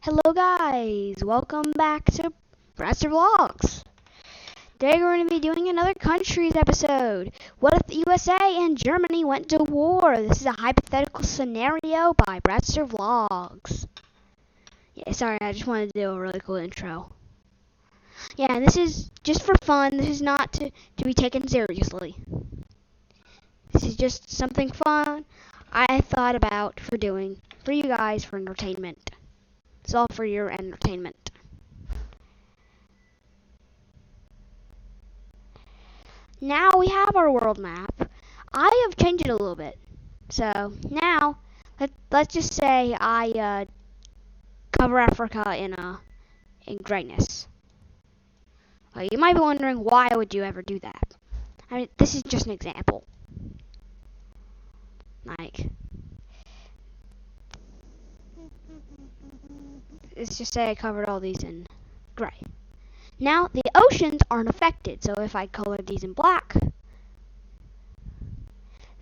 Hello guys, welcome back to Bradster Vlogs. Today we're going to be doing another countries episode. What if the USA and Germany went to war? This is a hypothetical scenario by Bradster Vlogs. Yeah, sorry, I just wanted to do a really cool intro. Yeah, and this is just for fun. This is not to be taken seriously. This is just something fun I thought about for doing for you guys for entertainment. It's all for your entertainment. Now we have our world map. I have changed it a little bit. So now, let's just say I cover Africa in greatness. You might be wondering, why would you ever do that? I mean, this is just an example. Let's just say I covered all these in gray. Now, the oceans aren't affected, so if I color these in black,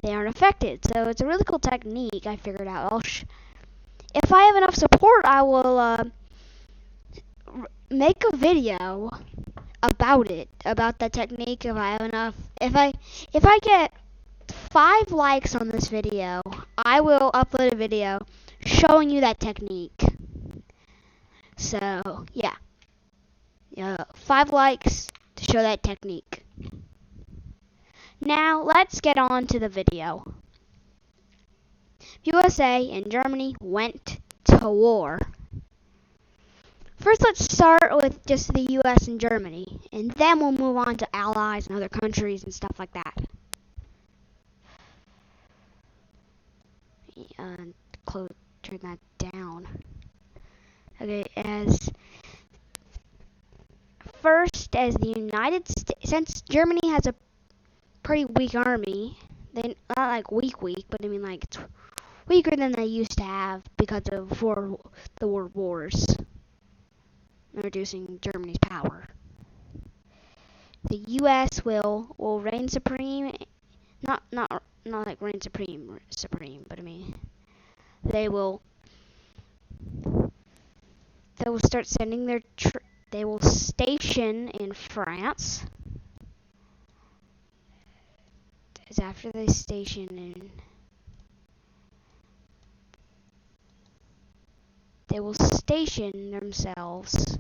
they aren't affected. So it's a really cool technique I figured out. If I have enough support, I will make a video about the technique. If I have enough, if I get 5 likes on this video, I will upload a video showing you that technique. So yeah, 5 likes to show that technique. Now let's get on to the video. USA and Germany went to war. First, let's start with just the US and Germany, and then we'll move on to allies and other countries and stuff like that. Turn that down. Okay, as the United States, since Germany has a pretty weak army, they not like weak, but I mean like it's weaker than they used to have because of the world wars, reducing Germany's power. The U.S. will reign supreme, not like reign supreme, but I mean they will start sending they will station in France. As after they station in, they will station themselves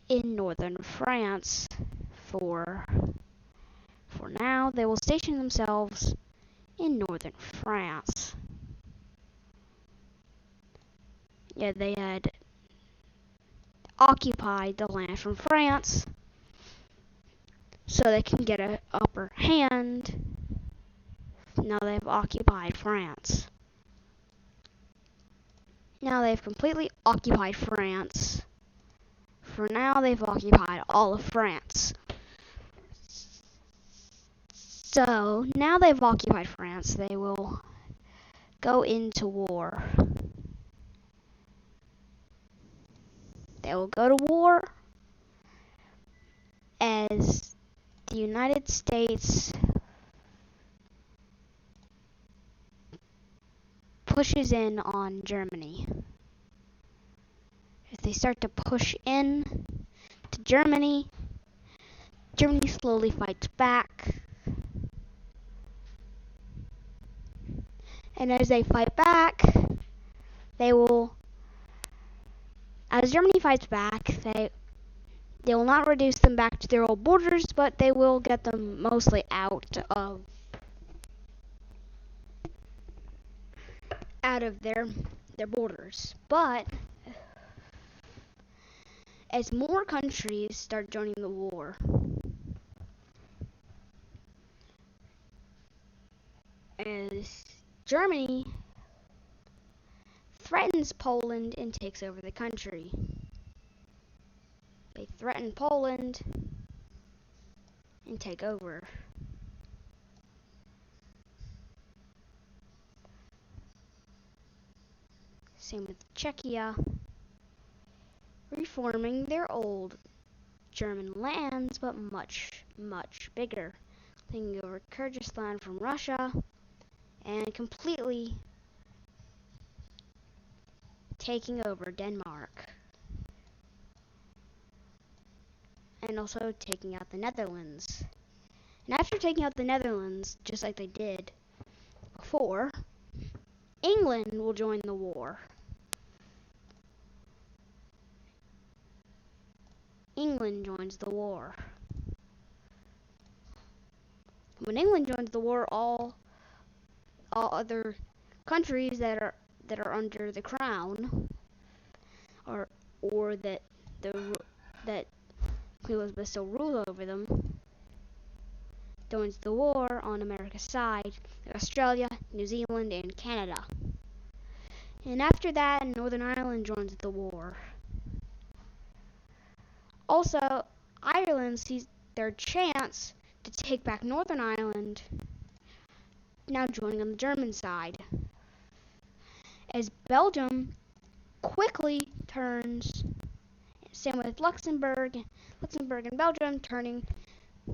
in northern France. For now, they will station themselves in northern France. Yeah, they had occupied the land from France, so they can get an upper hand. Now they've occupied France. Now they've completely occupied France. For now, they've occupied all of France. So, now they've occupied France, they will go into war. They will go to war as the United States pushes in on Germany. If they start to push in to Germany, Germany slowly fights back. And as they fight back, as Germany fights back, they will not reduce them back to their old borders, but they will get them mostly out of their borders. But as more countries start joining the war, as Germany threatens Poland and takes over the country. They threaten Poland and take over. Same with Czechia, reforming their old German lands, but much, much bigger. Taking over Kyrgyzstan from Russia and completely taking over Denmark. And also taking out the Netherlands. And after taking out the Netherlands, just like they did before, England will join the war. England joins the war. When England joins the war, all other countries that are under the crown, or that Queen Elizabeth still rules over them, joins the war on America's side, like Australia, New Zealand, and Canada. And after that, Northern Ireland joins the war. Also, Ireland sees their chance to take back Northern Ireland, now joining on the German side. As Belgium quickly turns, same with Luxembourg and Belgium turning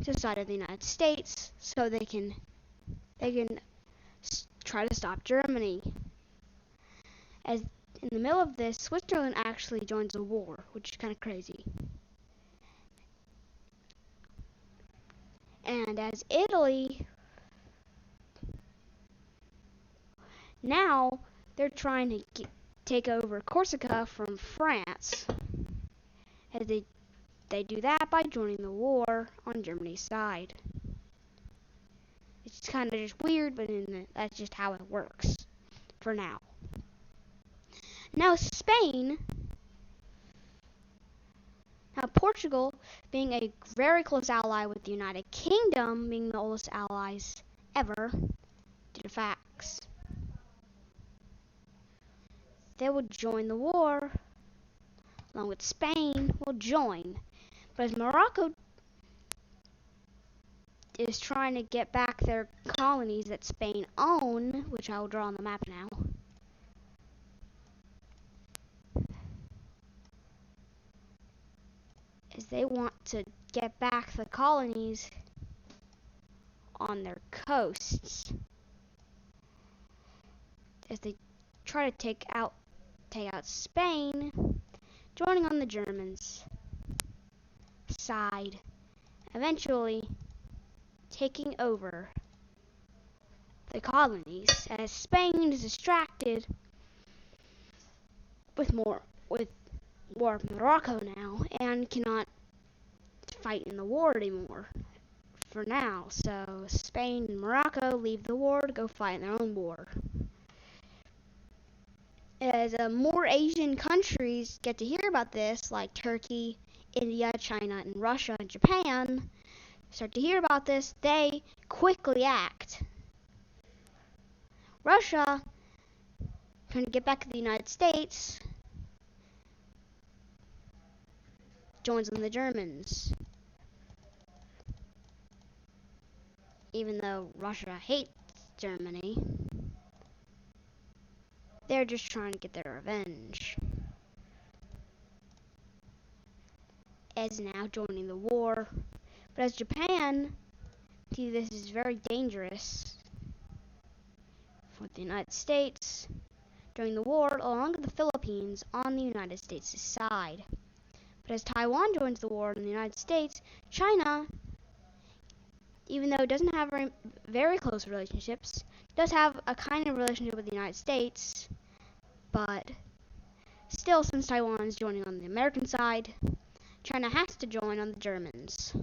to the side of the United States, so they can try to stop Germany. As in the middle of this, Switzerland actually joins the war, which is kind of crazy. And as Italy, now they're trying to take over Corsica from France. As they do that by joining the war on Germany's side. It's kind of just weird, but that's just how it works for now. Now Portugal, being a very close ally with the United Kingdom, being the oldest allies ever, due to facts, they will join the war, along with Spain will join. But as Morocco is trying to get back their colonies that Spain own, which I will draw on the map now, is they want to get back the colonies on their coasts, as they try to take out Spain, joining on the Germans' side, eventually taking over the colonies, as Spain is distracted with war with Morocco now, and cannot fight in the war anymore for now. So Spain and Morocco leave the war to go fight in their own war. As more Asian countries get to hear about this, like Turkey, India, China, and Russia and Japan, start to hear about this, they quickly act. Russia, trying to get back to the United States, joins on the Germans. Even though Russia hates Germany, they're just trying to get their revenge. As now joining the war, but as Japan see this is very dangerous for the United States during the war, along with the Philippines on the United States' side. But as Taiwan joins the war in the United States, China, even though it doesn't have very close relationships, does have a kind of relationship with the United States, but still, since Taiwan is joining on the American side, China has to join on the Germans.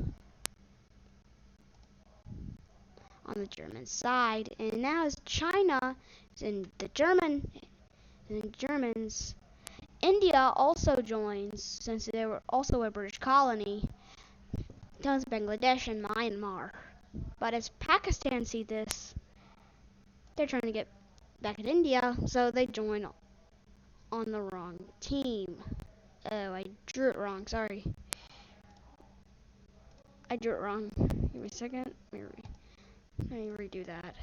On the German side, and now as China is in the Germans, India also joins, since they were also a British colony, joins Bangladesh and Myanmar. But as Pakistan see this, they're trying to get back at India, so they join on the wrong team. Oh, I drew it wrong, sorry. I drew it wrong. Give me a second. Let me redo that.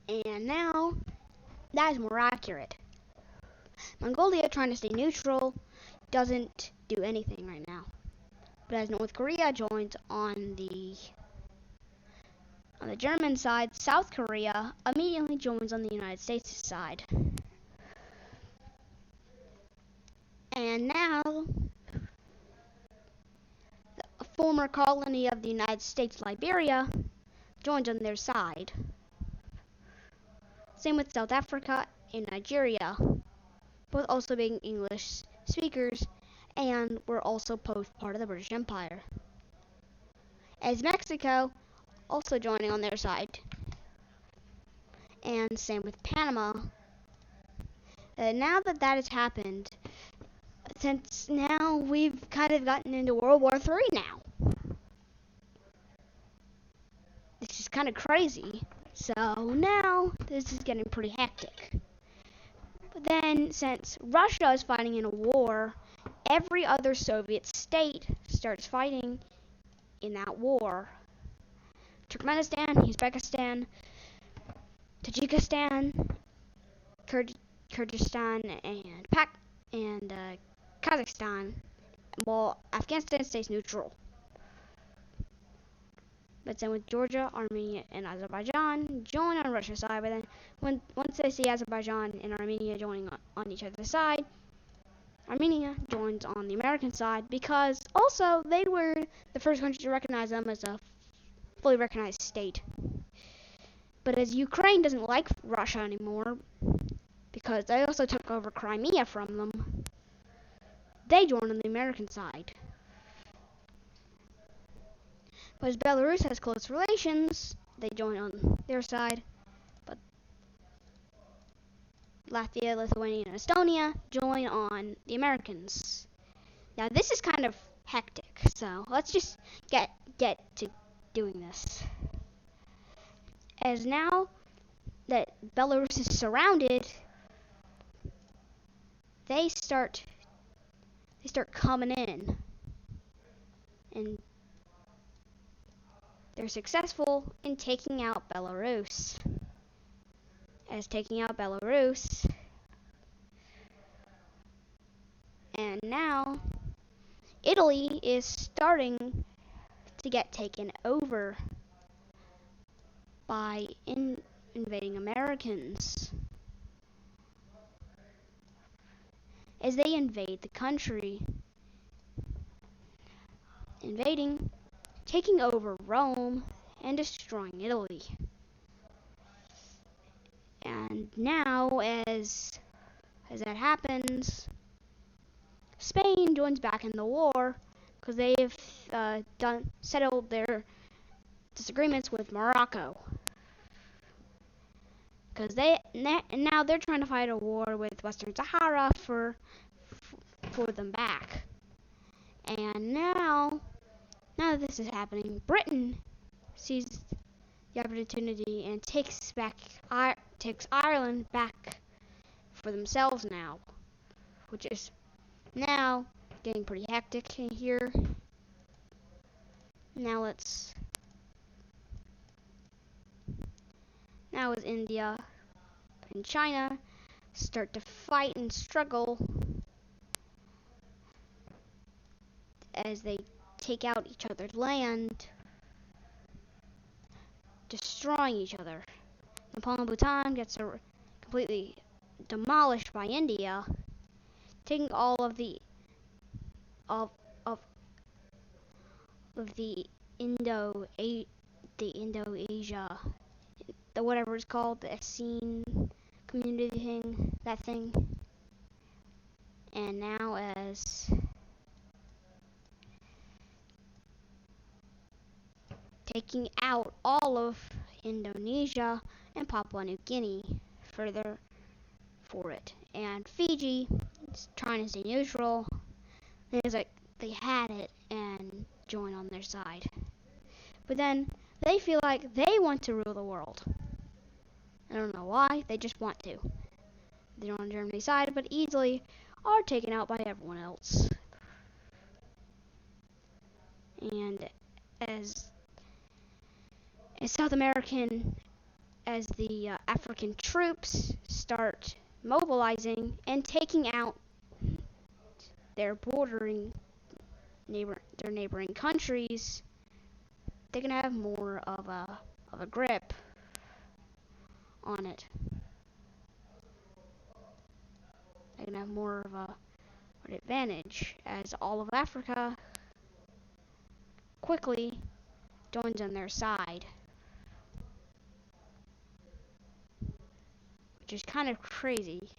And now, that is more accurate. Mongolia, trying to stay neutral, doesn't do anything right now. But as North Korea joins on the German side, South Korea immediately joins on the United States side. And now, a former colony of the United States, Liberia, joins on their side. Same with South Africa and Nigeria, both also being English speakers, and were also both part of the British Empire. As Mexico also joining on their side. And same with Panama. Now that has happened, since now we've kind of gotten into World War III now. This is kind of crazy. So now this is getting pretty hectic. But then since Russia is fighting in a war, every other Soviet state starts fighting in that war. Turkmenistan, Uzbekistan, Tajikistan, Kyrgyzstan, and Kazakhstan. Well, Afghanistan stays neutral. But then with Georgia, Armenia, and Azerbaijan join on Russia's side. But then once they see Azerbaijan and Armenia joining on each other's side, Armenia joins on the American side because also they were the first country to recognize them as a fully recognized state. But as Ukraine doesn't like Russia anymore, because they also took over Crimea from them, they joined on the American side. But as Belarus has close relations, they join on their side. But Latvia, Lithuania, and Estonia join on the Americans. Now this is kind of hectic, so let's just get to doing this. As now that Belarus is surrounded, they start coming in, and they're successful in taking out Belarus. As taking out Belarus, and now Italy is starting to get taken over by invading Americans. As they invade the country, invading, taking over Rome, and destroying Italy. And now, as that happens, Spain joins back in the war because they've settled their disagreements with Morocco. Because now they're trying to fight a war with Western Sahara for them back. And now that this is happening, Britain sees the opportunity and takes Ireland back for themselves now, which is now getting pretty hectic in here. Now as India and China start to fight and struggle as they take out each other's land, destroying each other. Nepal and Bhutan gets completely demolished by India, taking all of the Indo-Asia, the whatever it's called, the ASEAN community thing, that thing. And now as taking out all of Indonesia and Papua New Guinea further for it. And Fiji is trying to stay neutral. It's like they had it and join on their side. But then they feel like they want to rule the world. I don't know why, they just want to. They're on Germany's side, but easily are taken out by everyone else. And as South American, as the African troops start mobilizing and taking out their neighboring countries, they can have more of a grip on it. They can have more of an advantage, as all of Africa quickly joins on their side, which is kind of crazy.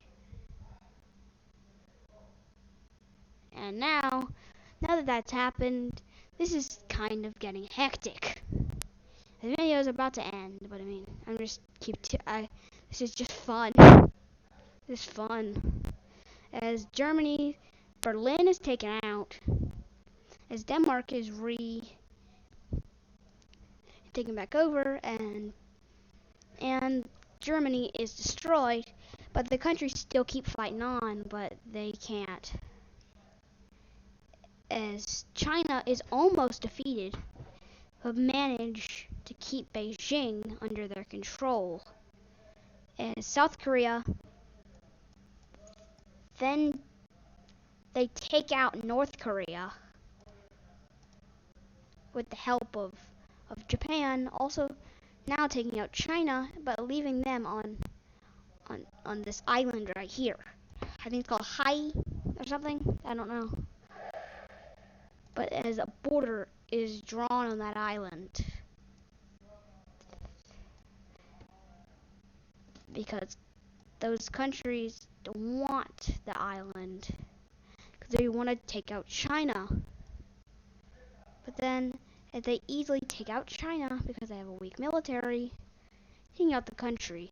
And now that that's happened, this is kind of getting hectic. The video is about to end, but I mean, this is just fun. This is fun. As Germany, Berlin is taken out, as Denmark is taken back over, and Germany is destroyed, but the countries still keep fighting on, but they can't. As China is almost defeated, but manage to keep Beijing under their control. As South Korea, then they take out North Korea with the help of Japan, also now taking out China, but leaving them on this island right here. I think it's called Hai or something. I don't know. But as a border is drawn on that island, because those countries don't want the island, because they want to take out China. But then, if they easily take out China because they have a weak military, taking out the country.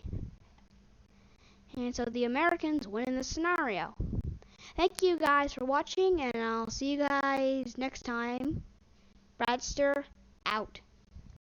And so the Americans win in this scenario. Thank you guys for watching, and I'll see you guys next time. Bradster out.